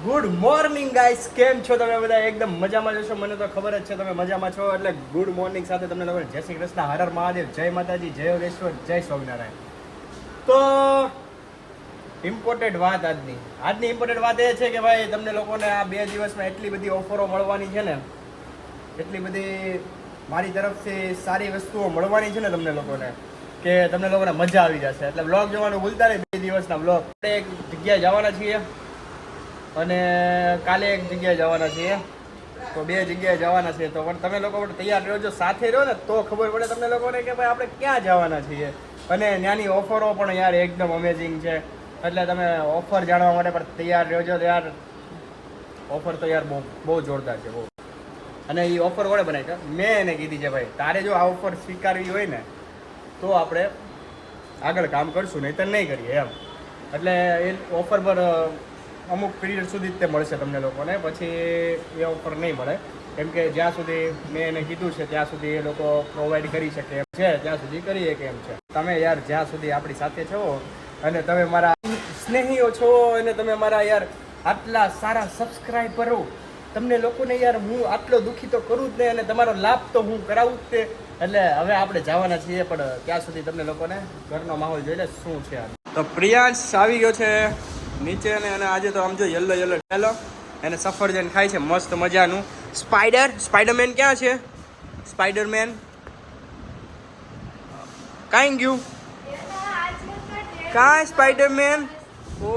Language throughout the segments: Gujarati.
ગુડ મોર્નિંગ ગાઈસ, કેમ છો તમે બધા? એકદમ મજામાં જશો, મને તો ખબર જ છે તમે મજામાં છો. એટલે ગુડ મોર્નિંગ સાથે તમને લોકો જય શ્રી કૃષ્ણ, હર હર મહાદેવ, જય માતાજી, જય યોગેશ્વર, જય સ્વામિનારાયણ. તો ઇમ્પોર્ટન્ટ વાત આજની ઇમ્પોર્ટન્ટ વાત એ છે કે ભાઈ તમને લોકોને આ 2 દિવસમાં એટલી બધી ઓફરો મળવાની છે ને, એટલી બધી મારી તરફથી સારી વસ્તુઓ મળવાની છે ને તમને લોકોને, કે તમને લોકોને મજા આવી જશે. એટલે બ્લોગ જોવાનું ભૂલતા નહીં. 2 દિવસના બ્લોગ. એક જગ્યાએ જવાના છીએ અને કાલે એક જગ્યાએ જવાના છીએ, તો 2 જગ્યાએ જવાના છે. તો પણ તમે લોકો તૈયાર રહેજો, સાથે રહો ને તો ખબર પડે તમને લોકોને કે ભાઈ આપણે ક્યાં જવાના છીએ. અને ત્યાંની ઓફરો પણ યાર એકદમ અમેઝિંગ છે. એટલે તમે ઓફર જાણવા માટે પણ તૈયાર રહેજો યાર. ઓફર તો યાર બહુ જોરદાર છે, બહુ. અને એ ઓફર કોણે બનાવી છે? મેં એને કીધી છે ભાઈ તારે જો આ ઓફર સ્વીકારવી હોય ને તો આપણે આગળ કામ કરશું, નહીં તો નહીં કરીએ એમ. એટલે એ ઓફર પર અમુક પીરિયડ સુધી જ તે મળશે તમને લોકોને, પછી એ ઓફર નહીં મળે. કેમ કે જ્યાં સુધી મેં એને કીધું છે ત્યાં સુધી એ લોકો પ્રોવાઈડ કરી શકે એમ છે, ત્યાં સુધી કરીએ કે એમ છે. તમે યાર જ્યાં સુધી આપણી સાથે છો અને તમે મારા સ્નેહીઓ છો અને તમે મારા યાર આટલા સારા સબસ્ક્રાઈબરો, તમને લોકોને યાર હું આટલો દુઃખી તો કરું જ નહીં અને તમારો લાભ તો હું કરાવું જ તે. એટલે હવે આપણે જવાના છીએ, પણ ત્યાં સુધી તમને લોકોને ઘરનો માહોલ જોઈ લે શું છે. તો પ્રિયાંશ આવી ગયો છે નીચે ને, અને આજે તો આમ જો યલો હેલો એને સફરજન ખાય છે મસ્ત મજાનું. સ્પાઈડરમેન ક્યાં છે? સ્પાઈડરમેન કાંઈ ગયું? કાંઈ સ્પાઈડરમેન? हो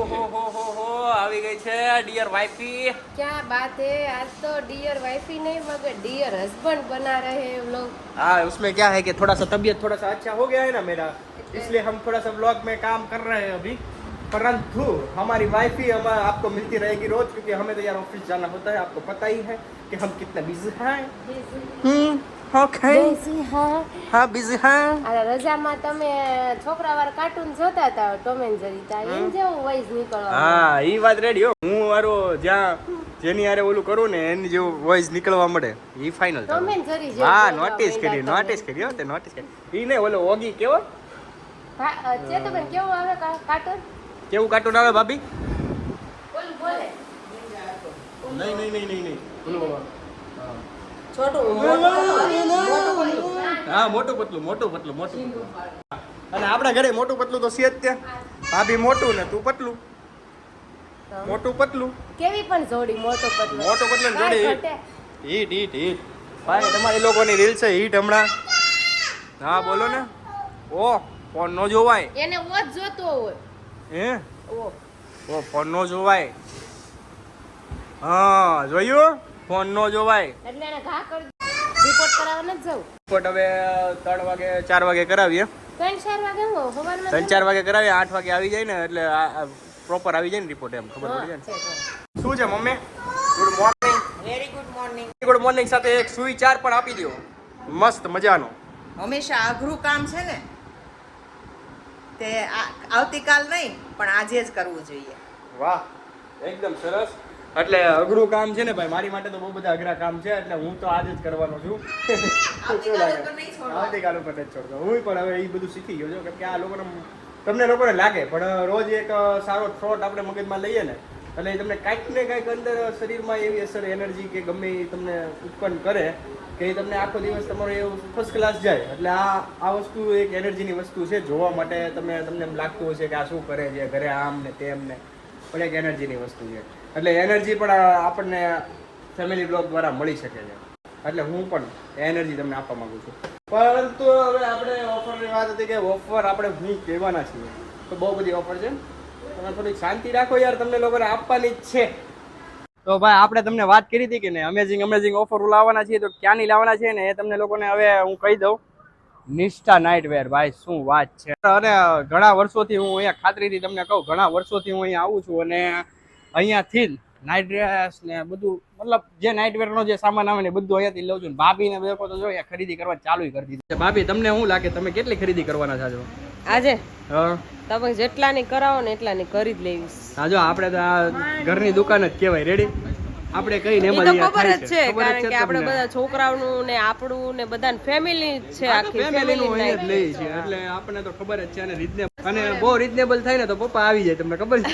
આવી ગઈ છે ડિયર વાइफी. क्या बात है, आज तो डियर वाइफी नहीं मगर डियर हस्बैंड बना रहे हैं हम लोग. हाँ, उसमें क्या है कि थोड़ा सा तबीयत थोड़ा सा अच्छा हो गया है ना मेरा, इसलिए हम थोड़ा सा व्लॉग में काम कर रहे हैं अभी. परंतु हमारी वाइफी हम आपको मिलती रहेगी रोज, क्योंकि हमें तो यार ऑफिस जाना होता है. आपको पता ही है कि हम कितना बिजी हैं. ओके, हाँ बिजी हैं. આ રજામાં તમે છોકરાવાળા કાર્ટૂન જોતા હતા, ટોમ એન્ડ જેરી તા એમ જેવું વોઇસ નીકળવા. હા, ઈ વાત રેડી હો. હું મારો જ્યાં જેની હારે ઓલું કરું ને એની જેવું વોઇસ નીકળવા મળે, ઈ ફાઇનલ. ટોમ એન્ડ જેરી જેવું. હા, નોટિસ કરી હો તે નોટિસ કરી. ઈ ને ઓલો ઓગી કેવો? હા, ચેતોબેન કેવું આવે કાર્ટૂન? કેવું કાર્ટૂન આવે ભાભી? બોલ બોલે. નહીં. છોટું હા, મોટું પતલું. અને આપણા ઘરે મોટું પતલું તો છે જ ત્યાં. ભાભી મોટું ને તું પતલું. મોટું પતલું કેવી પણ જોડી, મોટું પતલું જોડી. હિટ ભાઈ, તમારી લોકોની રીલ છે હિટ હમણાં. હા બોલો ને. ઓ ફોન નો જોવાય એને વોચ જોતો હોય. હે ઓ ફોન નો જોવાય. હા જોયું, ફોન નો જોવાય. એટલે એને ઘા કરી રિપોર્ટ કરાવવા નથી જવું. રિપોર્ટ હવે 3 વાગે 4 વાગે કરાવીએ. 3-4 વાગે હું સવારમાં 3-4 વાગે કરાવીએ. 8 વાગે આવી જાય ને એટલે પ્રોપર આવી જાય ને રિપોર્ટ, એમ ખબર પડી જાય ને. શું છે mummy? Good morning. Very good morning. Good morning સાથે એક સુવિચાર પણ આપી દો મસ્ત મજાનો. હંમેશા અઘરું કામ છે ને તે આવતીકાલ નહીં પણ આજે જ કરવું જોઈએ. વાહ, એકદમ સરસ. એટલે અઘરું કામ છે ને ભાઈ, મારી માટે તો બહુ બધા અઘરા કામ છે, એટલે હું તો આજે જ કરવાનો છું. આવતીકાલ ઉપર નહીં છોડવા. આવતીકાલ ઉપર નથી છોડતો. હું પણ હવે એ બધું શીખી ગયો છું. કેમ કે આ લોકોને તમને લોકોને લાગે પણ રોજ એક સારો થોટ આપણે મગજમાં લઈએ ને એટલે તમને કાંઈક ને કાંઈક અંદર શરીરમાં એવી અસર, એનર્જી કે ગમે એ તમને ઉત્પન્ન કરે કે એ તમને આખો દિવસ તમારો એવું ફર્સ્ટ ક્લાસ જાય. એટલે આ વસ્તુ એક એનર્જીની વસ્તુ છે. જોવા માટે તમને એમ લાગતું હશે કે આ શું કરે છે ઘરે, આમ ને તેમ ને, પણ એક એનર્જીની વસ્તુ છે. એટલે એનર્જી પણ આપણને ફેમિલી બ્લોગ દ્વારા મળી શકે છે. એટલે હું પણ એનર્જી તમને આપવા માંગુ છું. પરંતુ હવે આપણે ઓફરની વાત હતી કે ઓફર આપણે હું કહેવાના છીએ, તો બહુ બધી ઓફર છે. તમે થોડીક શાંતિ રાખો યાર, તમને લોકોને આપવાની જ છે. તો ભાઈ આપણે તમને વાત કરી હતી કે ને અમેઝિંગ ઓફર લાવવાના છીએ. તો ક્યાંની લાવવાના છે ને એ તમને લોકોને હવે હું કહી દઉં. નિષ્ઠા નાઇટવેર. ભાઈ શું વાત છે. અને ઘણા વર્ષોથી હું અહીંયા ખાતરીથી તમને કહું, ઘણા વર્ષોથી હું અહીંયા આવું છું અને અહીંયાથી જ નાઇટ ડ્રેસ ને બધું, મતલબ જે નાઇટવેરનો જે સામાન આવે ને બધું અહીંયાથી લઉં છું. ભાભી ને લોકો તો જો અહીંયા ખરીદી કરવા ચાલુ કરી દીધી. ભાભી તમને શું લાગે, તમે કેટલી ખરીદી કરવાના છો આજે? હા, તમે જેટલાની કરાવો ને એટલાની કરી જ લેવીશ. હા જો આપણે તો આ ઘરની દુકાન જ કહેવાય. રેડી? આપણે કઈ ને તો ખબર જ છે, કારણ કે આપણે બધા છોકરાઓનું ને આપણું ને બધાને ફેમિલી જ છે, આખી ફેમિલીનું અહીંયા જ લઈએ છીએ. એટલે આપણને તો ખબર જ છે. અને રીઝનેબલ, અને બહુ રીઝનેબલ થાય ને તો પપ્પા આવી જાય, તમને ખબર છે.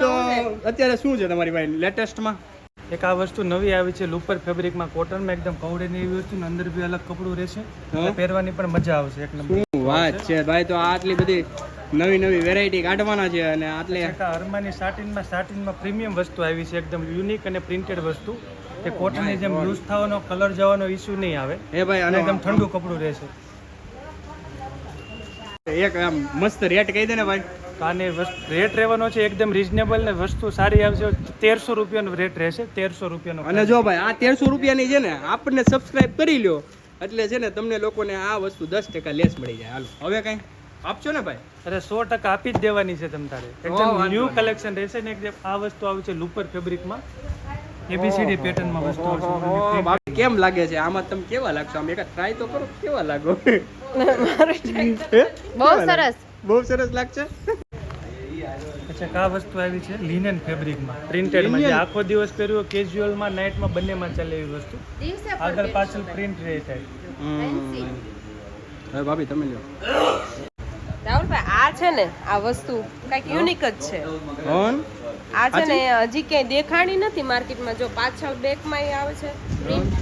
તો અત્યારે શું છે તમારી ભાઈ લેટેસ્ટમાં? એક આ વસ્તુ નવી આવી છે લૂપર ફેબ્રિકમાં કોટનમાં એકદમ કવડેની એવી વસ્તુ ને અંદર બી અલગ કપડું રહેશે એટલે પહેરવાની પણ મજા આવશે એક નંબર. શું વાત છે ભાઈ, તો આટલી બધી નવી વેરાયટી કાઢવાના છે અને આટલે એક આ અરમાની સાટિનમાં પ્રીમિયમ વસ્તુ આવી છે એકદમ યુનિક અને પ્રિન્ટેડ વસ્તુ કે કોટનની જેમ યુઝ થવાનો કલર જવાનો ઇશ્યુ નહીં આવે હે ભાઈ. અને અને એકદમ ઠંડુ કપડું રહેશે. એક આમ મસ્ત રેટ કહી દે ને ભાઈ. તો આને રેટ રહેવાનો છે એકદમ રિઝનેબલ ને વસ્તુ સારી આવશે. 1300 રૂપિયાનો રેટ રહેશે. 1300 રૂપિયાનો. અને જો ભાઈ આ 1300 રૂપિયાની છે ને આપણને સબસ્ક્રાઇબ કરી લ્યો એટલે છે ને તમને લોકોને આ વસ્તુ 10% લેસ મળી જાય. હાલો હવે કઈ આપશો ને ભાઈ? અરે 100% આપી જ દેવાની છે તમ તારે. એકદમ ન્યૂ કલેક્શન રહેશે ને એકદમ આ વસ્તુ આવી છે લૂપર ફેબ્રિકમાં ABCD પેટર્નમાં વસ્તુ આવશે. ભાઈ કેમ લાગે છે આમાં? તમે કેવા લાગશો? આમ એક ટ્રાય તો કરો, કેવા લાગો? બહુ સરસ. બહુ સરસ લાગશે. અચ્છા આ વસ્તુ આવી છે લિનન ફેબ્રિકમાં પ્રિન્ટેડમાં જે આખો દિવસ પહેર્યો કેઝ્યુઅલમાં નાઇટમાં બંનેમાં ચાલે એવી વસ્તુ. આગળ પાછળ પ્રિન્ટ રહે થાય. હવે ભાભી તમે લ્યો. રાહુલભાઈ આ છે ને આ વસ્તુ કઈક યુનિક જ છે. કોણ? આ છે ને હજી ક્યાંય દેખાણી નથી માર્કેટમાં. જો પાછળ બેકમાં આવે છે પ્રિન્ટ,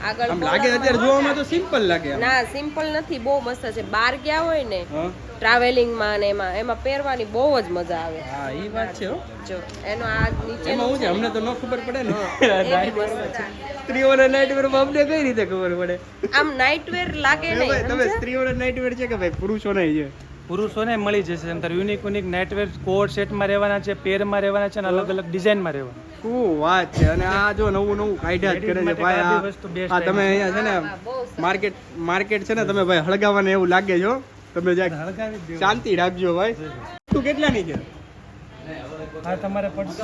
આગળ આમ લાગે અત્યારે જોવામાં તો સિમ્પલ લાગે. ના સિમ્પલ નથી, બહુ મસ્ત છે. બહાર ગયા હોય ને હા ટ્રાવેલિંગમાં ને એમાં પહેરવાની બહુ જ મજા આવે. હા ઈ વાત છે હો. જો એનો આ નીચે એમાં હું છે અમને તો ન ખબર પડે ને. એ બી મસ્ત છે. સ્ત્રીઓના નાઇટવેર અમને કઈ રીતે ખબર પડે? આમ નાઇટ વેર લાગે એ નહીં. ભાઈ તમે સ્ત્રીઓના નાઇટવેર છે કે ભાઈ પુરુષોના છે? પુરુષોને મળી જશે અંદર યુનિક નાઇટવેર કોટ સેટમાં રહેવાના છે, પેરમાં રહેવાના છે અને અલગ અલગ ડિઝાઇનમાં રહેવાના. શું વાત છે. અને આ જો નવું કાઢ્યા જ કરે છે ભાઈ. આ બી વસ્તુ best આ તમે અહીંયા છે ને બહુ માર્કેટ છે ને તમે ભાઈ હળગાવાને એવું લાગે છે હો. તમે જરાક હળગાવી જ દેવાનું. શાંતિ રાખજો ભાઈ. તું કેટલાની છે? આ તમારે પડશે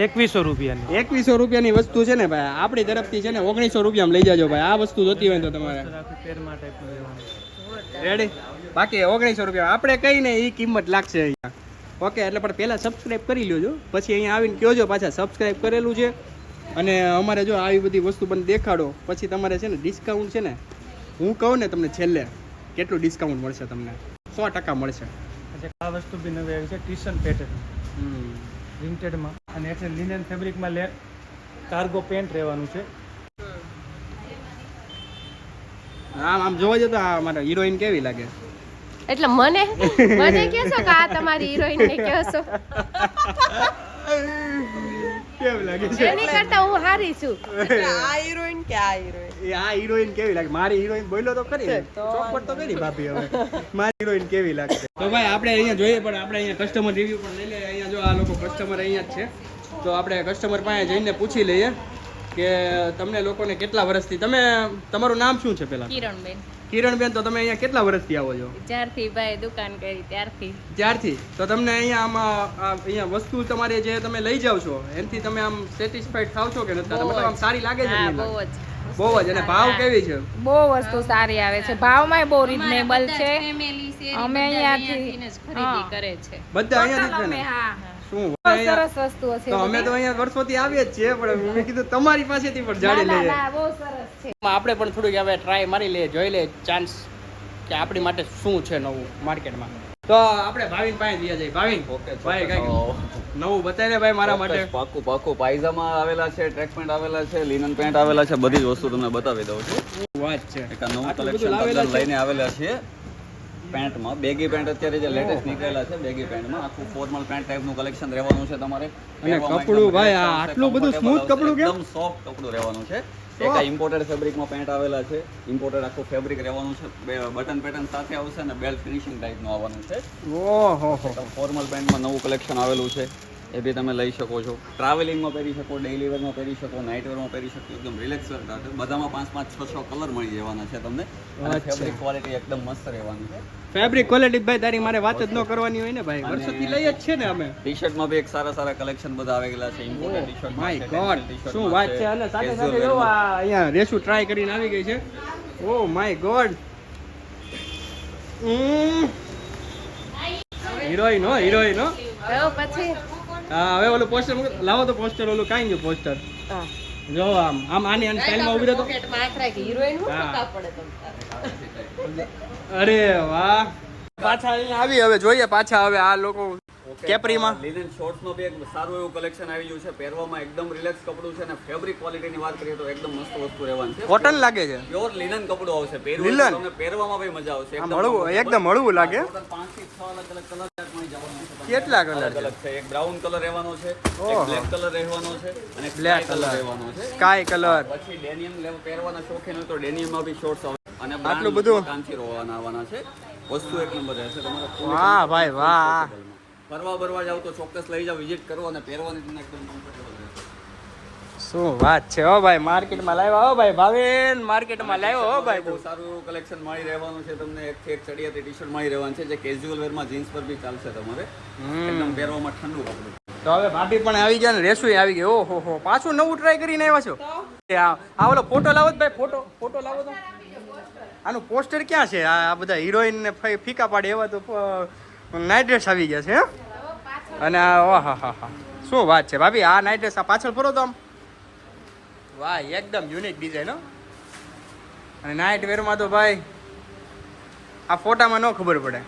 2100 રૂપિયાની. 2100 રૂપિયાની વસ્તુ છે ને ભાઈ આપણી તરફથી છે ને 1900 રૂપિયામાં લઈ જાજો ભાઈ. આ વસ્તુ જોતી હોય તો તમારે પેરમાં ટાઈપનું રહેવાનું. રેડી. બાકી 1900 રૂપિયા આપણે કઈ ને એ કિંમત લાગશે અહીંયા. ઓકે એટલે પણ પહેલા સબસ્ક્રાઇબ કરી લ્યો. પછી અહીંયા આવીને કહેજો પાછા સબસ્ક્રાઇબ કરેલું છે. અને અમારે જો આવી બધી વસ્તુ પણ દેખાડો પછી તમારે છે ને ડિસ્કાઉન્ટ છે ને હું કહું ને તમને છેલ્લે કેટલું ડિસ્કાઉન્ટ મળશે તમને? 100% મળશે. આ વસ્તુ બી નવી આવી છે ટી-શર્ટ પેટર્ન પ્રિન્ટેડમાં અને એટલે લિનન ફેબ્રિકમાં કાર્ગો પેન્ટ રહેવાનું છે. આમ જોવા જતો આ મારા હિરોઈન કેવી લાગે? એટલે મને કહેશો કે આ તમારી હિરોઈન ને કહેશો? કેવી લાગે છે? એની કરતા હું હારી છું. આ હિરોઈન કે આ હિરોઈન? એ આ હિરોઈન કેવી લાગે? મારી હિરોઈન બોલ્યો તો ખરી, ચોખવટ તો કરી ભાભી. હવે મારી હિરોઈન કેવી લાગશે? તો ભાઈ આપણે અહીંયા જોઈએ પણ આપણે અહીંયા કસ્ટમર રિવ્યુ પણ લઈ લઈએ. અહીંયા જો આ લોકો કસ્ટમર અહીંયા જ છે તો આપણે કસ્ટમર પાસે જઈને પૂછી લઈએ કે તમને લોકોને કેટલા વર્ષથી તમારું નામ શું છે પેલા? કિરણબેન. તો તમે અહીંયા કેટલા વર્ષથી આવો છો? જ્યારથી ભાઈ દુકાન કરી ત્યારથી. તો તમને અહીંયા આમાં અહીંયા વસ્તુ તમારે જે તમે લઈ જાવ છો એનાથી તમે આમ સેટિસ્ફાઈડ થાવ છો કે નથી? મતલબ આમ સારી લાગે છે? બહુ જ. અને ભાવ કેવી છે? બહુ વસ્તુ સારી આવે છે, ભાવમાં બહુ રીઝનેબલ છે. અમે અહીંયાથી ખરીદી કરે છે બધા અહીંયાથી જ છે ને? શું સરસ વસ્તુઓ છે. તો અમે તો અહીંયા વર્ષોથી આવીએ જ છીએ પણ મેં કીધું તમારી પાસેથી પણ જાણી લઈએ. બહુ સરસ છે. આપણે પણ થોડુંક હવે ટ્રાય મારી લઈએ, જોઈ લઈએ ચાન્સ કે આપણી માટે શું છે નવું માર્કેટમાં. તો આપણે ભાવિન પાસે જઈએ જઈએ. ભાવિન ભાઈ કઈ નવું બતાવીને ભાઈ મારા માટે. પાકું પાયજામા આવેલા છે, ટ્રેક પેન્ટ આવેલા છે, લિનન પેન્ટ આવેલા છે, બધી જ વસ્તુ તમને બતાવી દઉં છું. વાત છે. એક આ નવું આટલું બધું કલેક્શન લાવેલા છે. લઈને આવેલા છીએ પેન્ટમાં. બેગી પેન્ટ અત્યારે જે લેટેસ્ટ નીકળેલા છે બેગી પેન્ટમાં આખું ફોર્મલ પેન્ટ ટાઈપનું કલેક્શન રહેવાનું છે તમારે. અને કપડું ભાઈ આ આટલું બધું સ્મૂથ કપડું કેમ? એકદમ સોફ્ટ કપડું રહેવાનું છે. એક આ ઇમ્પોર્ટેડ ફેબ્રિકમાં પેન્ટ આવેલા છે. ઇમ્પોર્ટેડ આખું ફેબ્રિક રહેવાનું છે. બટન પેટર્ન સાથે આવશે અને બેલ્ટ ફિનિશિંગ ટાઈપનું આવવાનું છે. ઓહો ફોર્મલ પેન્ટમાં નવું કલેક્શન આવેલું છે એ બી તમે લઈ શકો છો. ટ્રાવેલિંગમાં પહેરી શકો, ડેઇલી વેરમાં પહેરી શકો, નાઇટ વેરમાં પહેરી શકો. એકદમ રિલેક્સ વેર સાથે બધામાં 5-5, 6 કલર મળી જવાના છે તમને. અને ફેબ્રિક ક્વોલિટી એકદમ મસ્ત રહેવાની છે. ફેબ્રિક ક્વોલિટી ભાઈ તારી મારે વાત જ ન કરવાની હોય ને ભાઈ. વર્ષોથી લઈ જ છે ને અમે. ટી શર્ટમાં બી એક સારા કલેક્શન બધા આવી ગયેલા છે. Imported T shirt my God શું વાત છે. અને સાથે સાથે જો આ અહીંયા રેસુ ટ્રાય કરીને આવી ગઈ છે. Oh my God. હિરોઈન હો. પછી હા હવે ઓલું પોસ્ટર લાવો તો પોસ્ટર ઓલું કાંઈ ગયું પોસ્ટર. જો આમ આની સ્ટાઈલમાં ઉભી રહો તો. પોકેટમાં હાથ રાખી હિરોઈન હું હા. પક્કા પડે તમને. અરે વાહ. પાછા અહીંયા આવી હવે જોઈએ પાછા હવે આ લોકો કેપરીમાં લિનન શોર્ટ્સ નો બી એક સારું એવું કલેક્શન આવી ગયું છે. પહેરવામાં એકદમ રિલેક્સ કપડું છે અને ફેબ્રિક ક્વોલિટીની વાત કરીએ તો એકદમ મસ્ત વસ્તુ રહેવાની છે. કોટન લાગે છે, પ્યોર લિનન કપડું આવશે. તમને પહેરવામાં બી મજા આવશે. એકદમ હળવું લાગે. 5 થી 6 અલગ અલગ કલર મળી જવાના છે. કેટલા કલર અલગ અલગ છે. એક બ્રાઉન કલર રહેવાનો છે, એક બ્લેક કલર રહેવાનો છે અને બ્લેક કલર રહેવાનો છે. Sky colour. પછી ડેનિયમ પહેરવાના શોખીન હોય તો ડેનિયમમાં બી શોર્ટ્સ આવે અને આટલું બધું કાંચી આવવાના છે. વસ્તુ એક નંબર રહેશે તમારે. વાહ ભાઈ વાહ. ફરવા બરવા જાવ તો ચોક્કસ લઈ જાવ, વિઝિટ કરો અને પહેરવાની તમને એકદમ કમ્ફર્ટેબલ રહેશે. શું વાત છે હો ભાઈ, માર્કેટમાં લાવ્યા હો ભાઈ, ભાવેન માર્કેટમાં લાવ્યો હો ભાઈ. બહુ સારું એવું કલેક્શન મળી રહેવાનું છે તમને. એકથી એક ચડિયાતી ટી-શર્ટ મળી રહેવાનું છે જે કેઝ્યુઅલ વેરમાં જીન્સ પર બી ચાલશે તમારે. એકદમ પહેરવામાં ઠંડુ કપડું. તો હવે ભાભી પણ આવી ગયા ને રેસુય આવી ગઈ. ઓહો હો, પાછું નવું ટ્રાય કરીને આવ્યા છો. આ ઓલો ફોટો લાવો તો ભાઈ, ફોટો લાવો તો. આનું પોસ્ટર ક્યાં છે? આ બધા હિરોઈન ને ફીકા પાડે એવા તો નાઇટ ડ્રેસ આવી ગયા છે હે? અને હા હા શું વાત છે ભાભી, આ નાઇટ ડ્રેસ આ પાછળ ફરો તો આમ વાહ, એકદમ યુનિક ડિઝાઇન હો. અને નાઇટ વેરમાં તો ભાઈ આ ફોટામાં ન ખબર પડે,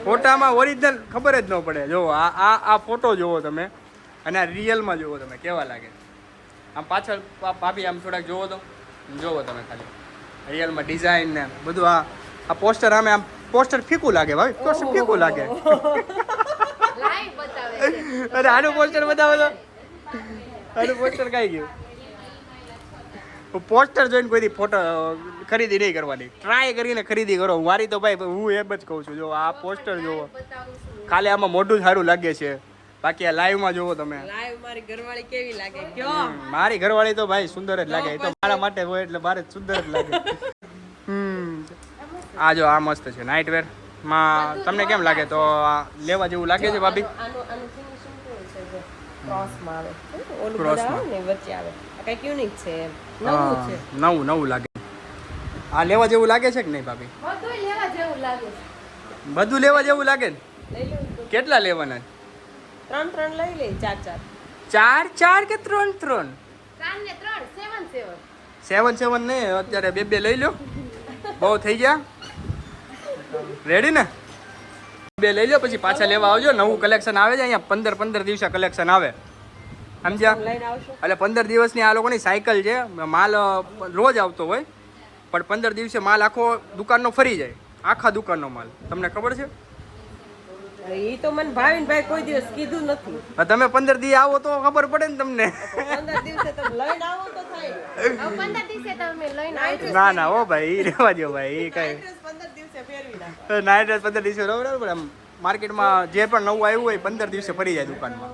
ફોટામાં ઓરિજિનલ ખબર જ ન પડે. જો આ ફોટો જોવો તમે અને આ રિયલમાં જોવો તમે કેવા લાગે. આમ પાછળ ભાભી આમ થોડાક જોવો તો જોવો તમે ખાલી રિયલમાં ડિઝાઇન ને બધું. આ પોસ્ટર આમ પોસ્ટર ફીકું લાગે ભાઈ, પોસ્ટર ફીકું લાગે. અરે આનું પોસ્ટર બતાવો તો, આનું પોસ્ટર કઈ ગયું. પોસ્ટર જોઈને કોઈ ફોટો ખરીદી નહીં કરવાની, ટ્રાય કરીને ખરીદી કરો. મારી તો ભાઈ હું એમ જ કહું છું, જો આ પોસ્ટર જોવો ખાલી આમાં મોઢું સારું લાગે છે, બાકી આ લાઈવમાં જોવો તમે. લાઈવ મારી ઘરવાળી કેવી લાગે કયો? મારી ઘરવાળી તો ભાઈ સુંદર જ લાગે, એ તો મારા માટે હોય એટલે મારે સુંદર જ લાગે. આ જો આ મસ્ત છે નાઇટ વેર માં, તમને કેમ લાગે? તો આ લેવા જેવું લાગે છે ભાભી? આનું ફિનિશિંગ કેવું છે? જો ક્રોસમાં આવે, ઓલું બધા આવે ને વચ્ચે આવે, આ કંઈક યુનિક છે, નવું છે. નવું લાગે. આ લેવા જેવું લાગે છે કે નહીં ભાભી? બધું લેવા જેવું લાગે છે. બધું લેવા જેવું લાગે ને? લઈ લેવું તો કેટલા લેવાના? 3 લઈ લે, 4 ચાર કે 3 4 ને 3 7 7 નહીં, અત્યારે 2 લઈ લો, બહુ થઈ ગયા. રેડી ને? 2 લઈ લો, પછી પાછા લેવા આવજો. નવું કલેક્શન આવે છે અહીંયા, 15 દિવસે કલેક્શન આવે, સમજ્યા? લઈને આવશો. એટલે 15 દિવસની આ લોકોની સાયકલ છે. માલ રોજ આવતો હોય પણ 15 દિવસે માલ આખો દુકાનનો ફરી જાય, આખા દુકાનનો માલ. તમને ખબર છે? ઈ તો મને ભાવિનભાઈ કોઈ દિવસ કીધું નથી. તમે 15 દી આવો તો ખબર પડે ને તમને. 15 દિવસે તમે લઈને આવો તો થાય. 15 દિવસે તમે લઈને આવજો. ના હો ભાઈ, ઈ રહેવા દો ભાઈ, ઈ કઈ 15 દિવસે ફેરવી નાખો. નાઇટ ડ્રેસ 15 દિવસે બરાબર પણ આમ માર્કેટમાં જે પણ નવું આવ્યું હોય 15 દિવસે ફરી જાય દુકાનમાં.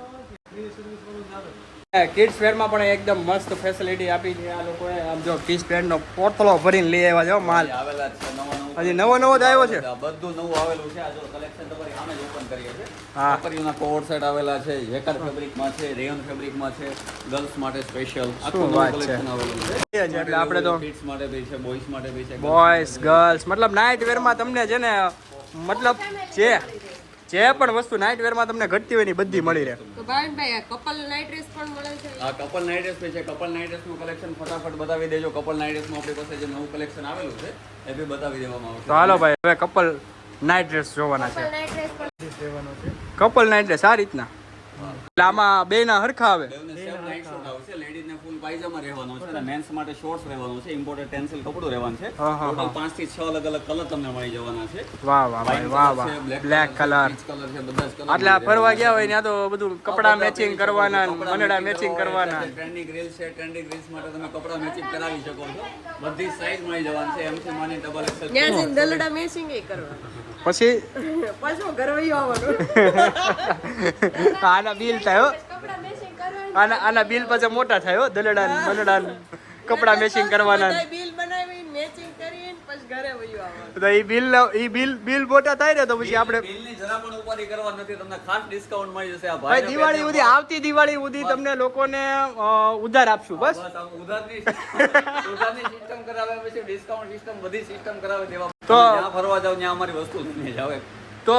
કિડ્સ વેરમાં પણ એકદમ મસ્ત ફેસિલિટી આપી છે આ લોકોએ. આમ જો કિડ્સ વેરનો પોટલો ભરીને લઈ આવ્યા છે માલ. આવેલા છે નવા હજી નવો જ આવ્યો છે. બધું નવું આવેલું છે. આ જો કલેક્શન તમારી સામે જ ઓપન કરીએ છે. હા. છોકરીઓના કોટ સેટ આવેલા છે, જેકર ફેબ્રિકમાં છે, રેયોન ફેબ્રિકમાં છે, ગર્લ્સ માટે સ્પેશિયલ આખું નવું વાત છે. કલેક્શન આવેલું છે. એટલે આપણે તો કિડ્સ માટે બી છે, બોયઝ માટે બી છે. બોયઝ ગર્લ્સ મતલબ નાઇટ વેરમાં તમને છે ને, મતલબ જે પણ વસ્તુ નાઇટ વેરમાં તમને ઘટતી હોય ને બધી મળી રહે. તો ભાવિનભાઈ આ કપલ નાઇટ ડ્રેસ પણ મળે છે. આ કપલ નાઇટ ડ્રેસ બી છે. કપલ નાઇટ ડ્રેસનું કલેક્શન ફટાફટ બતાવી દેજો. કપલ નાઇટ ડ્રેસમાં આપણી પાસે જે નવું કલેક્શન આવેલું છે એ બી બતાવી દેવામાં આવશે. તો હાલો ભાઈ, હવે કપલ નાઇટ ડ્રેસ જોવાના છે. કપલ નાઇટ ડ્રેસ પણ કપલ નાઇટ ડ્રેસ આ રીતના, એટલે આમાં બે ના હરખા આવે. બેવને સેમ નાઇટ શૂટ આવશે. લેડીઝને ફૂલ પાયજામા રહેવાનો છે અને મેન્સ માટે શોર્ટ્સ રહેવાનું છે. ઇમ્પોર્ટેડ ટેન્સિલ કપડું રહેવાનું છે. હા, હા, ટોટલ 5 થી 6 અલગ અલગ કલર તમને મળી જવાના છે. વાહ ભાઈ વાહ બ્લેક કલર. કલર છે, બધા જ કલર. એટલે ફરવા ગયા હોય ત્યાં તો બધું કપડા મેચિંગ કરવાના, મનડા મેચિંગ કરવાના. ટ્રેન્ડિંગ રીલ્સ છે, ટ્રેન્ડિંગ રીલ્સ માટે તમે કપડા મેચિંગ કરાવી શકો છો. બધી સાઈઝ મળી જવાની છે. એમથી માની ડબલ એક્સેલ. ત્યાં જઈને દલડા મેચિંગ એ કરવા. પછી પાછું ઘરવાળીઓ આવવાનું. આના બિલ થાય હો, કપડા મેચિંગ કરવાનું. આના બિલ પછી મોટા થાય હો. દલડા મનડા કપડા મેચિંગ કરવાના. બિલ બનાવીને મેચિંગ કરીને પછી ઘરે વયું આવવાનું. તો ઈ બિલ મોટા થાય ને તો પછી આપણે બિલની જરા પણ ઉપાડી કરવા નથી. તમને ખાસ ડિસ્કાઉન્ટ મળી જશે. આ ભાઈ દિવાળી સુધી, આવતી દિવાળી સુધી તમને લોકોને ઉધાર આપશું બસ. ઉધારની સિસ્ટમ કરાવે, પછી ડિસ્કાઉન્ટ સિસ્ટમ, બધી સિસ્ટમ કરાવે દેવા. તો જ્યાં ફરવા જાવ ત્યાં અમારી વસ્તુ લઈને જાવ. તો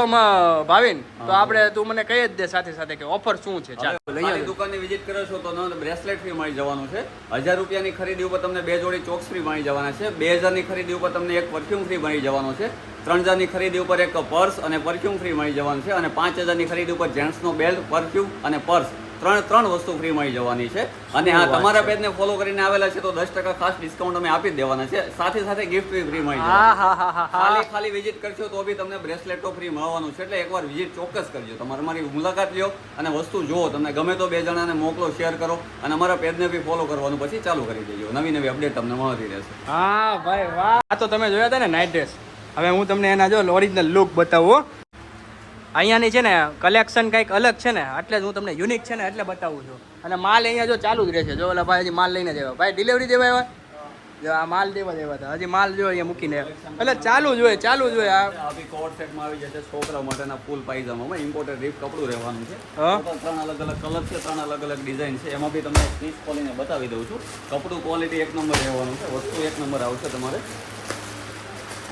ભાવિન તો આપણે તું મને કહી જ દે સાથે સાથે કે ઓફર શું છે ચાલ મારી દુકાનની વિઝિટ કરો છો તો બ્રેસલેટ ફ્રી મળી જવાનું છે. 1000 રૂપિયાની ખરીદી ઉપર તમને 2 જોડી ચોક્સ ફ્રી મળી જવાના છે. 2000 ની ખરીદી ઉપર તમને એક પરફ્યુમ ફ્રી મળી જવાનો છે. 3000 ની ખરીદી ઉપર એક પર્સ અને પરફ્યુમ ફ્રી મળી જવાનું છે. અને 5000 ની ખરીદી ઉપર જેન્ટ્સનો બેલ્ટ, પરફ્યુમ અને પર્સ ત્રણ વસ્તુ ફ્રી મળી જવાની છે. અને આ તમારા પેજને ફોલો કરીને આવેલા છે તો 10% ખાસ ડિસ્કાઉન્ટ અમે આપી જ દેવાના છે. સાથે ગિફ્ટ ફ્રી મળી જવાની. ખાલી વિઝિટ કરશો તો બી તમને બ્રેસલેટો ફ્રી મળવાનું છે. એટલે એકવાર વિઝિટ ચોક્કસ કરજો. તમારે મારી મુલાકાત લ્યો અને વસ્તુ જુઓ. તમને ગમે તો 2 જણાને મોકલો, શેર કરો અને અમારા પેજને બી ફોલો કરવાનું પછી ચાલુ કરી દેજો. નવી અપડેટ તમને મળતી રહેશે. હા ભાઈ વાહ, આ તો તમે જોયા હતા ને નાઇટ ડ્રેસ. હવે હું તમને એના જો ઓરિજિનલ લુક બતાવું. અહીંયાની છે ને કલેક્શન કંઈક અલગ છે ને, એટલે જ હું તમને યુનિક છે ને એટલે બતાવું છું. અને માલ અહીંયા જો ચાલુ જ રહેશે. જો ઓલા ભાઈ હજી માલ લઈને દેવા, ભાઈ ડિલિવરી દેવા આવ્યા, જો આ માલ દેવા હતા, હજી માલ જો અહીંયા મૂકીને એટલે ચાલુ જ હોય. આ બી કોટ સેટમાં આવી જશે છોકરા માટેના ફૂલ પાયજામામાં ઇમ્પોર્ટેડ રીફ કપડું રહેવાનું છે. 3 અલગ અલગ કલર છે, 3 અલગ અલગ ડિઝાઇન છે. એમાં બી તમને પીસ ખોલીને બતાવી દઉં છું. કપડું ક્વોલિટી 1 નંબર રહેવાનું છે, વસ્તુ 1 નંબર આવશે તમારે.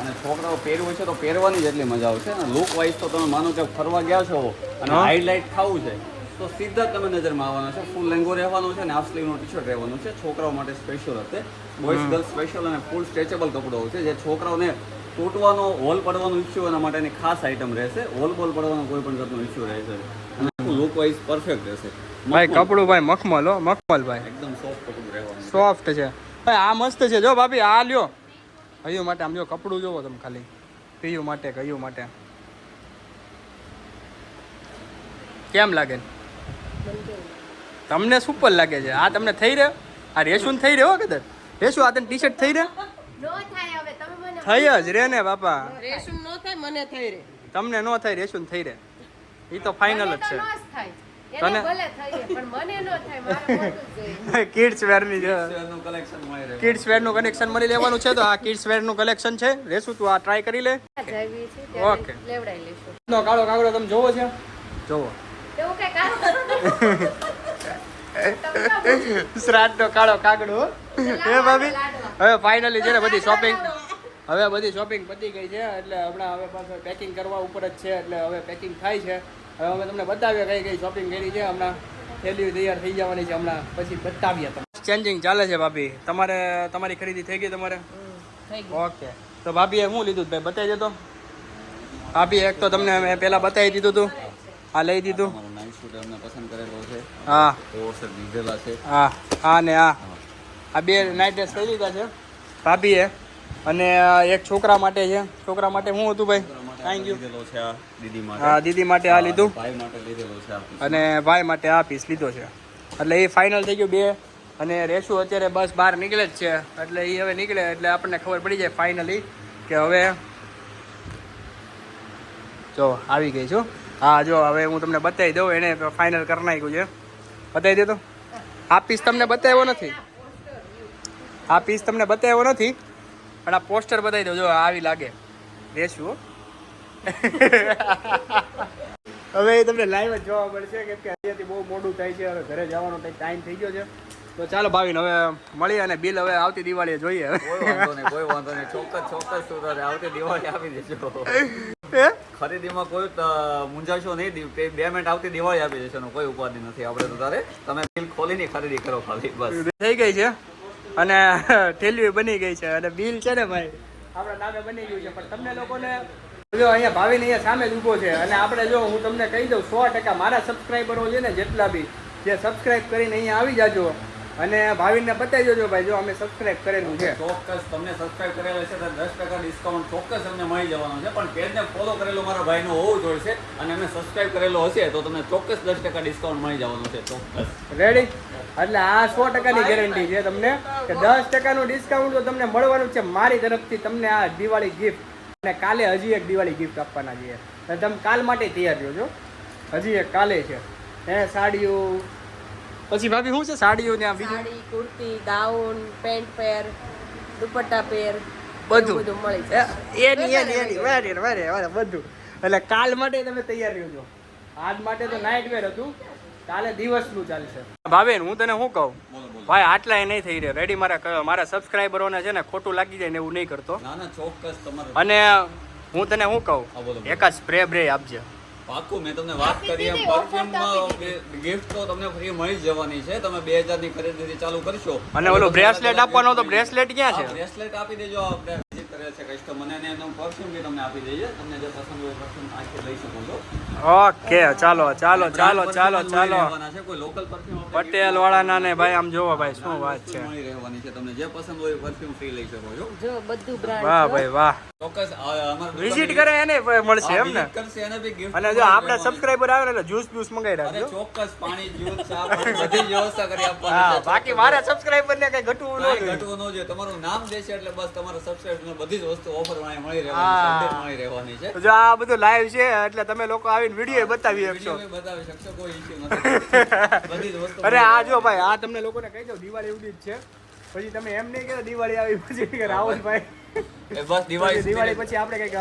અને છોકરાઓ પહેરવું છે તો પહેરવાની જ એટલી મજા આવશે. અને લુક વાઇઝ તો તમે માનો કે ફરવા ગયા છો અને હાઇલાઇટ ખાવું છે તો સીધા તમે નજરમાં આવવાના છે. ફૂલ લેંગો રહેવાનું છે અને હાફ સ્લીવનું ટી શર્ટ રહેવાનું છે. છોકરાઓ માટે સ્પેશિયલ હશે, બોયઝ ગર્લ્સ સ્પેશિયલ અને ફૂલ સ્ટ્રેચેબલ કપડો છે. જે છોકરાઓને તૂટવાનો, હોલ પડવાનો ઇસ્યુ એના માટેની ખાસ આઇટમ રહેશે. હોલ બોલ પડવાનો કોઈ પણ જાતનો ઇસ્યુ રહેશે અને લુક વાઇઝ પરફેક્ટ રહેશે. ભાઈ કપડું ભાઈ મખમલ હો, મખમલ ભાઈ એકદમ સોફ્ટ કપડું રહેવાનું. સોફ્ટ છે ભાઈ. આ મસ્ત છે જો ભાભી, આ લ્યો કયું માટે. આમ જો કપડું જોવો તમે ખાલી, કયું માટે કેમ લાગે? તમને સુપર લાગે છે. આ તમને થઈ રહ્યો, આ રેશું થઈ રહ્યો કદાચ રેશું, આ તને ટી શર્ટ થઈ રહ્યો થઈ જ રે ને બાપા. રેશમ નો થાય, મને થઈ રે. તમને નો થાય, રેશું થઈ રહે. એ તો ફાઇનલ જ છે. તને કિડ્સ વેર ની કલેક્શન મળી રહે. કિડ્સ વેર નું કલેક્શન મળી લેવાનું છે. તો આ કિડ્સ વેર નું કલેક્શન છે. રેશું તું આ ટ્રાય કરી લે. ઓકે. નો કાળો કાગડો તમે જોવો છે? જોવો. શ્રાદ્ધ નો કાળો કાગડો. એ ભાભી હવે ફાઇનલી છે ને બધી શોપિંગ પતી ગઈ છે. એટલે હમણાં હવે પાછું પેકિંગ કરવા ઉપર જ છે. એટલે હવે પેકિંગ થાય છે. હવે અમે તમને બતાવીએ કઈ શોપિંગ કરી છે. હમણાં થેલીઓ તૈયાર થઈ જવાની છે. હમણાં પછી બતાવીએ તમને. ચેન્જિંગ ચાલે છે ભાભી. તમારી ખરીદી થઈ ગઈ તમારે? ઓકે. તો ભાભીએ શું લીધું ભાઈ બતાવી દેતો. ભાભી એક તો તમને મેં પહેલા બતાવી દીધું હતું, આ લઈ દીધું. અમારો નાઇટ સૂટ અમને પસંદ કરેલો છે. હા ઓવરસેટ લીધેલા છે. હા ને આ 2 નાઇટ ડ્રેસ લઈ લીધા છે ભાભીએ. અને એક છોકરા માટે છે. છોકરા માટે શું હતું ભાઈ? Thank you. લીધેલો છે આ દીદી માટે. હા દીદી માટે આ લીધું. ભાઈ માટે લીધેલો છે આ piece. અને ભાઈ માટે આ પીસ લીધો છે. એટલે એ ફાઇનલ થઈ ગયું 2. અને રેશું અત્યારે બસ બહાર નીકળે જ છે. એટલે એ હવે નીકળે એટલે આપણને ખબર પડી જાય ફાઇનલી કે હવે જો આવી ગઈ છું. હા જો હવે હું તમને બતાવી દઉં. એને ફાઇનલ કરી નાખ્યું છે. બતાવી દે તો. આ પીસ તમને બતાવ્યો નથી, પણ આ પોસ્ટર બતાવી દઉં. જો આવી લાગે રેશું. હવે એ તમને લાઈવ જ જોવા મળશે કેમ કે અહીંયાથી બહુ મોડું થાય છે. હવે ઘરે જવાનો ટાઈમ થઈ ગયો છે. તો ચાલો ભાવિન હવે મળીએ અને બિલ હવે આવતી દિવાળીએ જોઈએ. કોઈ વાંધો નહીં. ચોક્કસ સુધારે આવતી દિવાળી આપી દેજો. ખરીદીમાં કોઈ મૂંઝાશો નહીં. પેમેન્ટ આવતી દિવાળી આપી દેશો, કોઈ ઉપાધિ નથી. આપણે તો તારે તમે બિલ ખોલીને ખરીદી કરો ખાલી બસ. થઈ ગઈ છે અને થેલીઓ બની ગઈ છે અને બિલ છે ને ભાઈ આપણા નામે બની ગયું છે. પણ તમને લોકોને જો અહીંયા ભાવિન અહીંયા સામે જ ઊભો છે. અને આપણે જો હું તમને કહી દઉં 100% મારા સબસ્ક્રાઈબરો છે ને જેટલા બી જે સબસ્ક્રાઈબ કરીને અહીંયા આવી જાજો અને ભાવિનને બતાવી દેજો ભાઈ જો અમે સબસ્ક્રાઇબ કરેલું છે. ચોક્કસ તમને સબસ્ક્રાઇબ કરેલું છે તો 10% ડિસ્કાઉન્ટ ચોક્કસ અમને મળી જવાનું છે. પણ પેજને ફોલો કરેલો મારા ભાઈનો હોવું જોઈશે અને અમે સબસ્ક્રાઇબ કરેલો હશે તો તમને ચોક્કસ 10% ડિસ્કાઉન્ટ મળી જવાનું છે. ચોક્કસ રેડી. એટલે આ 100%ની ગેરંટી છે તમને કે 10%નું ડિસ્કાઉન્ટ તો તમને મળવાનું છે મારી તરફથી. તમને આ દિવાળી ગિફ્ટ અને કાલે હજી એક દિવાળી ગિફ્ટ આપવાના છીએ. તમે કાલ માટે તૈયાર રહેજો. હજી એક કાલે છે સાડીઓ. પછી ભાભી શું છે સાડીઓ ત્યાં બીજું? Sari, kurti, gown, pant pair, dupatta pair બધું મળી જશે. બધું. એટલે કાલ માટે તમે તૈયાર રહેજો. આજ માટે તો નાઇટ વેર હતું, કાલે દિવસનું ચાલશે. ભાવેન હું તને શું કહું ભાઈ આટલા નહીં થઈ રહ્યા રેડી. મારા સબસ્ક્રાઈબરોને છે ને ખોટું લાગી જાય ને એવું નહીં કરતો. ના ના ચોક્કસ તમારે. અને હું તને શું કહું હા, બોલો. એક જ સ્પ્રે બ્રે આપજે. પાક્કું મેં તમને વાત કરી એમ પરફ્યુમ ગિફ્ટ તો તમને ફ્રી મળી જ જવાની છે. તમે 2000 ની ખરીદી ચાલુ કરશો અને ઓલો બ્રેસલેટ આપવાનો તો બ્રેસલેટ ક્યાં છે? બ્રેસલેટ આપી દેજો. આપણે વિઝિટ કરે છે કસ્ટમર અને એનું પરફ્યુમ બી તમને આપી દઈએ. તમને જે પસંદ હોય પરફ્યુમ આખી લઈ શકો છો. ઓકે ચાલો ચાલો ચાલો ચાલો ચાલો રહેવાના છે. કોઈ લોકલ પરફ્યુમ પટેલ વાળાના ને ભાઈ આમ જોવો ભાઈ શું વાત છે. મળી રહેવાની છે. તમને જે પસંદ હોય પરફ્યુમ ફ્રી લઈ શકો છો. જો બધું બ્રાન્ડ વાહ ભાઈ વાહ. ચોક્કસ અમાર વિઝિટ કરે એને મળશે એમ ને. કરશે એને બી gift અને જો આપણે સબસ્ક્રાઇબર આવે ને એટલે જ્યુસ બ્યુસ મંગાવી અરે રાખજો. ચોક્કસ પાણી જ્યુસ ચા પાણી બધી જ વ્યવસ્થા કરી આપવાની હા છે. બાકી મારા સબસ્ક્રાઇબર ને કઈ ઘટવું ન કાંઈ જોઈએ. ઘટવું ન જોઈએ. તમારું નામ દેશે એટલે બસ તમારા સબસ્ક્રાઇબર બધી જ વસ્તુ ઓફર મળી રહેવાની છે. હા. update મળી રહેવાની છે. તો જો આ બધું લાઈવ છે એટલે તમે લોકો આવીને વિડીયો બતાવી શકશો. વિડીયો બી બતાવી શકશો, કોઈ issue નથી. બધી જ વસ્તુ અરે આ જો ભાઈ આ તમને લોકોને કહી દઉં દિવાળી ઉડી જ છે. પછી તમે એમ નહીં કે દિવાળી આવી પછી કે રાહુલભાઈ એ બસ દિવાળી દિવાળી પછી આપણે કંઈક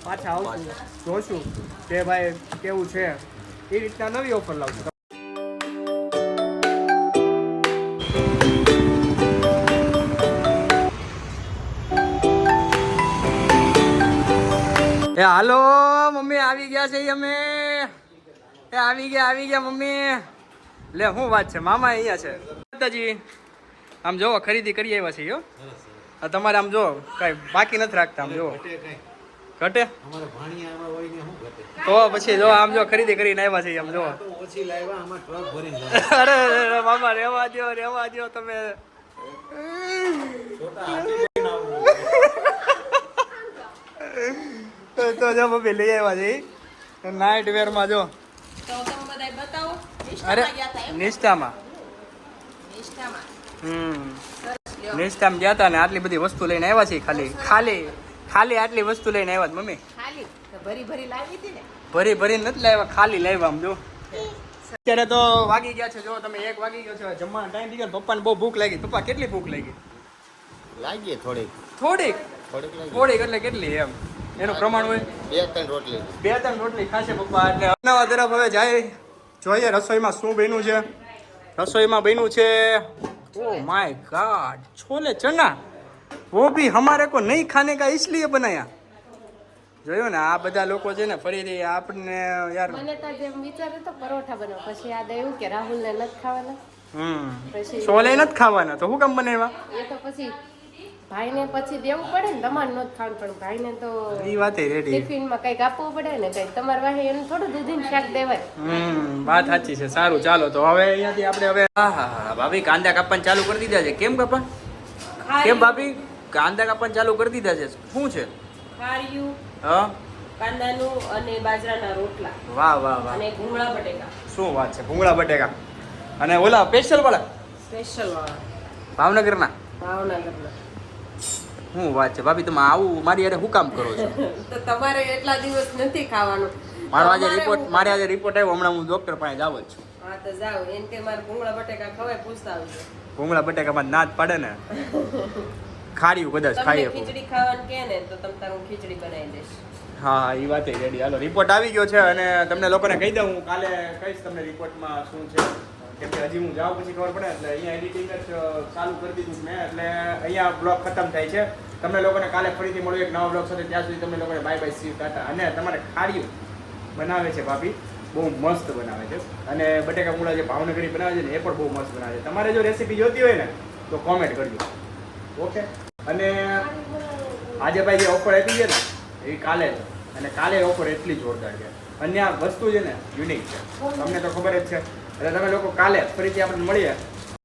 પાછા આવશું જોશું કે ભાઈ કેવું છે એ રીતના નવી ઓફર લાવશું. એ હાલો મમ્મી આવી ગયા છે અમે. એ આવી ગયા મમ્મી. લે શું વાત છે મામા અહીંયા છે. દાદાજી આમ જોવો ખરીદી કરી આવ્યા છે યો. આ તમારે આમ જો કઈ બાકી નથી રાખતા આમ જો ઘટે તો પછી જો આમ જો ખરીદી કરીને આવ્યા છે આમ જો. અરે અરે મામા રેવા દ્યો તમે. તો જો મમ્મી લઈ આવ્યા છે નાઇટ વેર માં જો. તો તમે બધાય બતાવો. અરે નિષ્ઠામાં ગયા હતા એમ? નિષ્ઠામાં નિષ્ઠામાં. નિષ્ઠામાં ગયા હતા ને આટલી બધી વસ્તુ લઈને આવ્યા છે. ખાલી આટલી વસ્તુ લઈને આવ્યા છે મમ્મી. ખાલી તો ભરી ભરી લાવી હતી ને. ભરી નથી લાવ્યા ખાલી લાવ્યા આમ જો. અત્યારે તો વાગી ગયા છે જો તમે 1 વાગી ગયો છે જમવાનો ટાઈમ થઈ ગયો. પપ્પાને બહુ ભૂખ લાગી. પપ્પા કેટલી ભૂખ લાગી? લાગીએ થોડીક થોડીક લાગી એટલે કેટલી એમ એનું પ્રમાણ હોય? 2-3 રોટલી 2-3 રોટલી ખાશે પપ્પા. એટલે નવા તરફ હવે જાય જોઈએ રસોઈમાં શું બન્યું છે. રસોઈમાં બન્યું છે ઓ માય ગॉड छोले चना वो भी हमारे को नहीं खाने का इसलिए बनाया. જોયું ને આ બધા લોકો છે ને ફરીથી આપણને યાર મને તો જેમ વિચારે તો પરોઠા બનાવ પછી યાદ આવ્યું કે રાહુલને નથી ખાવાના. પછી છોલે નથી ખાવાના તો હું કામ બનાવ્યા? એ તો પછી ભાઈને પછી દેવું પડે ને. તમારે નથી ખાવાનું પણ ભાઈને તો એ વાત રેડી. ટિફિનમાં કંઈક આપવું પડે ને કંઈક. તમારે વાહે એને થોડું દૂધીનું શાક દેવાય. વાત સાચી છે. સારું ચાલો તો હવે અહીંયાથી આપણે હવે હા ભાભી કાંદા કાપવાનું ચાલુ કરી દીધા છે. કેમ કાપા? કેમ ભાભી કાંદા કાપવાનું ચાલુ કરી દીધા છે? શું છે? ખાર્યું હા કાંદાનું અને બાજરાના રોટલા વાહ અને ભૂંગળા બટેકા શું વાત છે. ભૂંગળા બટેકા અને ઓલા સ્પેશિયલ વાળા સ્પેશિયલ વાળા ભાવનગરના. ભાવનગરના. શું વાત છે ભાભી તમે આવું મારી યારે શું કામ કરો છો? તો તમારે એટલા દિવસ નથી ખાવાનું. મારે આજે રિપોર્ટ આવ્યો. હમણાં હું ડોક્ટર પાસે જાવ જ છું. હા તો જાઓ એમ કે મારે ભૂંગળા બટેકા ખવાય પૂછતા આવજો. ભૂંગળા બટેકામાં નાદ પાડે ને ખાર્યું કદાચ તમને ખાઈએ. ખીચડી ખાવાનું કે ને તો તમે તારું ખીચડી બનાવી દઈશ. હા એ વાત રેડી. હાલો રિપોર્ટ આવી ગયો છે અને તમને લોકોને કહી દઉં હું કાલે કહીશ તમને રિપોર્ટમાં શું છે. કેમ કે હજી હું જાઉં પછી ખબર પડે એટલે અહીંયા એડિટિંગ જ ચાલુ કરી દીધું મેં એટલે અહીંયા બ્લોગ ખતમ થાય છે. તમને લોકોને કાલે ફરીથી મળ્યું એક નવા બ્લોગ સાથે. ત્યાં સુધી તમને લોકોને બાય બાય સી ટાટા. અને તમારે ખાર્યું બનાવે છે ભાભી બહુ મસ્ત બનાવે છે. અને બટેકા મૂળા જે ભાવનગરી બનાવે છે ને એ પણ બહુ મસ્ત બનાવે છે. તમારે જો રેસીપી જોતી હોય ને તો કોમેન્ટ કરજો. ઓકે. અને આજે ભાઈ જે ઓફર આપી છે ને એ કાલે છે. અને કાલે ઓફર એટલી જોરદાર છે. અને આ વસ્તુ છે ને યુનિક છે. તમને તો ખબર જ છે. એટલે તમે લોકો કાલે ફરીથી આપણે મળીએ